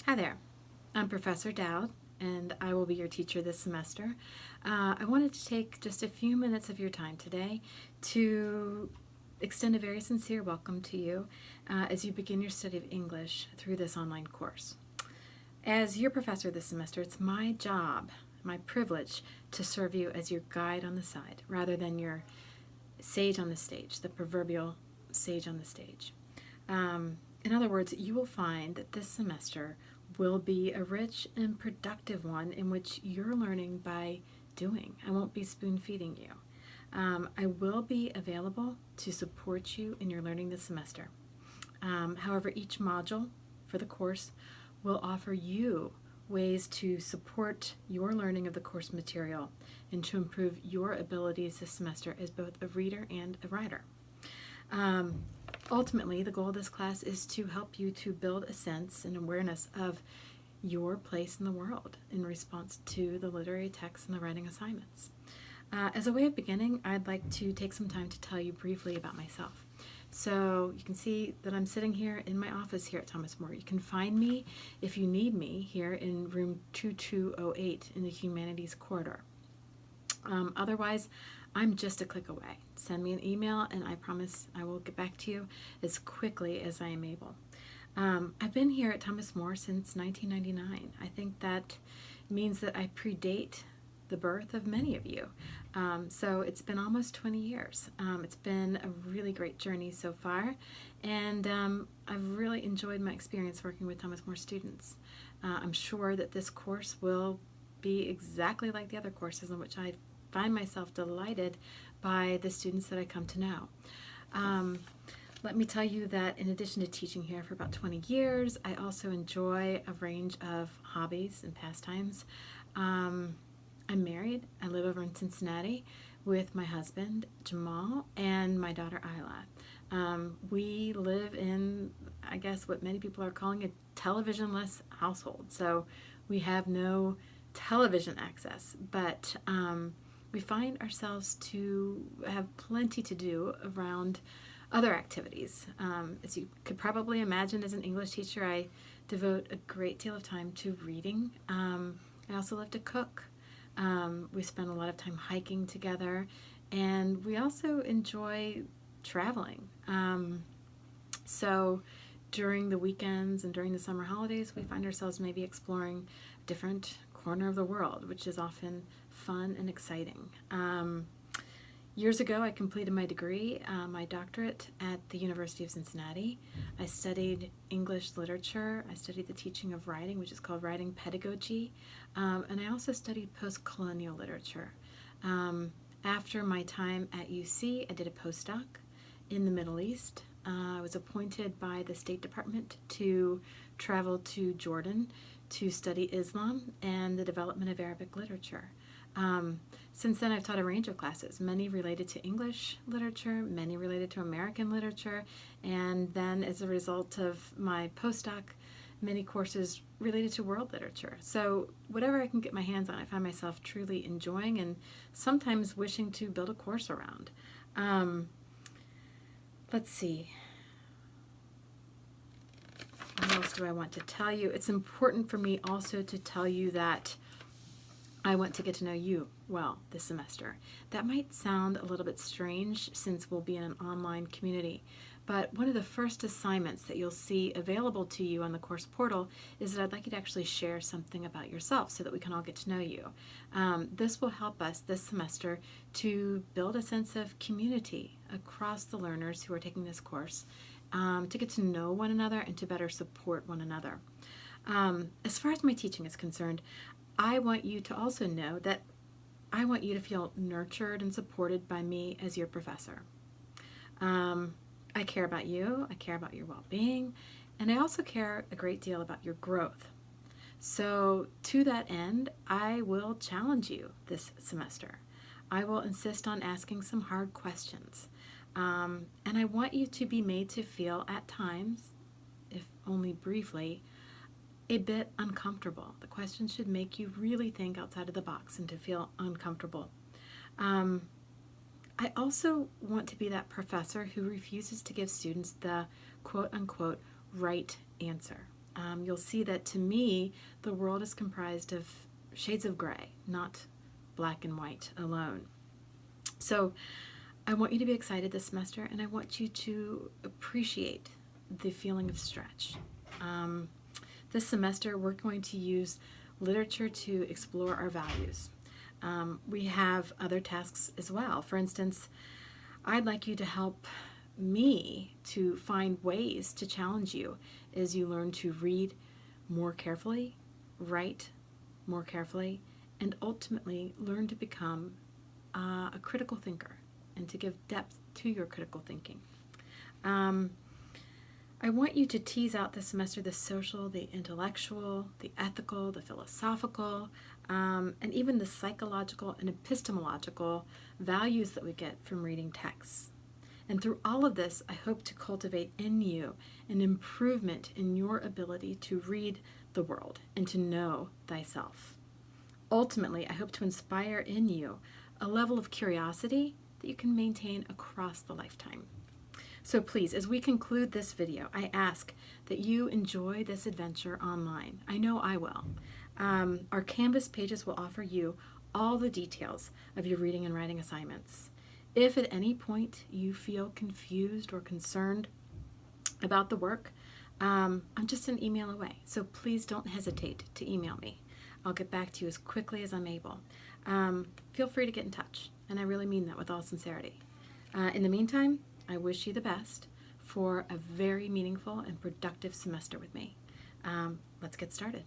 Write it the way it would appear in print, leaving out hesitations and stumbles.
Hi there, I'm Professor Dowd, and I will be your teacher this semester. I wanted to take just a few minutes of your time today to extend a very sincere welcome to you as you begin your study of English through this online course. As your professor this semester, it's my job, my privilege, to serve you as your guide on the side rather than your sage on the stage, the proverbial sage on the stage. In other words, you will find that this semester will be a rich and productive one in which you're learning by doing. I won't be spoon feeding you. I will be available to support you in your learning this semester. However, each module for the course will offer you ways to support your learning of the course material and to improve your abilities this semester as both a reader and a writer. Ultimately, the goal of this class is to help you to build a sense and awareness of your place in the world in response to the literary texts and the writing assignments. As a way of beginning, I'd like to take some time to tell you briefly about myself. So you can see that I'm sitting here in my office here at Thomas More. You can find me, if you need me, here in room 2208 in the Humanities Corridor. Otherwise, I'm just a click away. Send me an email and I promise I will get back to you as quickly as I am able. I've been here at Thomas More since 1999. I think that means that I predate the birth of many of you. So it's been almost 20 years. It's been a really great journey so far, and I've really enjoyed my experience working with Thomas More students. I'm sure that this course will be exactly like the other courses in which I find myself delighted by the students that I come to know. Let me tell you that in addition to teaching here for about 20 years, I also enjoy a range of hobbies and pastimes. I'm married. I live over in Cincinnati with my husband, Jamal, and my daughter, Isla. We live in, I guess, what many people are calling a television-less household. So we have no television access, but we find ourselves to have plenty to do around other activities. As you could probably imagine, as an English teacher, I devote a great deal of time to reading. I also love to cook. We spend a lot of time hiking together, and we also enjoy traveling. So during the weekends and during the summer holidays, we find ourselves maybe exploring a different corner of the world, which is often fun and exciting. Years ago, I completed my degree, my doctorate at the University of Cincinnati. I studied English literature. I studied the teaching of writing, which is called writing pedagogy, and I also studied post-colonial literature. After my time at UC, I did a postdoc in the Middle East. I was appointed by the State Department to travel to Jordan to study Islam and the development of Arabic literature. Since then, I've taught a range of classes, many related to English literature, many related to American literature, and then as a result of my postdoc, many courses related to world literature. So whatever I can get my hands on, I find myself truly enjoying and sometimes wishing to build a course around. Let's see. What else do I want to tell you? It's important for me also to tell you that I want to get to know you well this semester. That might sound a little bit strange since we'll be in an online community, but one of the first assignments that you'll see available to you on the course portal is that I'd like you to actually share something about yourself so that we can all get to know you. This will help us this semester to build a sense of community across the learners who are taking this course, to get to know one another and to better support one another. As far as my teaching is concerned, I want you to also know that I want you to feel nurtured and supported by me as your professor. I care about you, I care about your well-being, and I also care a great deal about your growth. So to that end, I will challenge you this semester. I will insist on asking some hard questions. And I want you to be made to feel at times, if only briefly, a bit uncomfortable. The questions should make you really think outside of the box and to feel uncomfortable. I also want to be that professor who refuses to give students the quote-unquote right answer. you'll see that to me, the world is comprised of shades of gray, not black and white alone. So I want you to be excited this semester, and I want you to appreciate the feeling of stretch. This semester, we're going to use literature to explore our values. We have other tasks as well. For instance, I'd like you to help me to find ways to challenge you as you learn to read more carefully, write more carefully, and ultimately learn to become a critical thinker and to give depth to your critical thinking. I want you to tease out this semester the social, the intellectual, the ethical, the philosophical, and even the psychological and epistemological values that we get from reading texts. And through all of this, I hope to cultivate in you an improvement in your ability to read the world and to know thyself. Ultimately, I hope to inspire in you a level of curiosity that you can maintain across the lifetime. So please, as we conclude this video, I ask that you enjoy this adventure online. I know I will. Our Canvas pages will offer you all the details of your reading and writing assignments. If at any point you feel confused or concerned about the work, I'm just an email away. So please don't hesitate to email me. I'll get back to you as quickly as I'm able. Feel free to get in touch, and I really mean that with all sincerity. In the meantime, I wish you the best for a very meaningful and productive semester with me. Let's get started.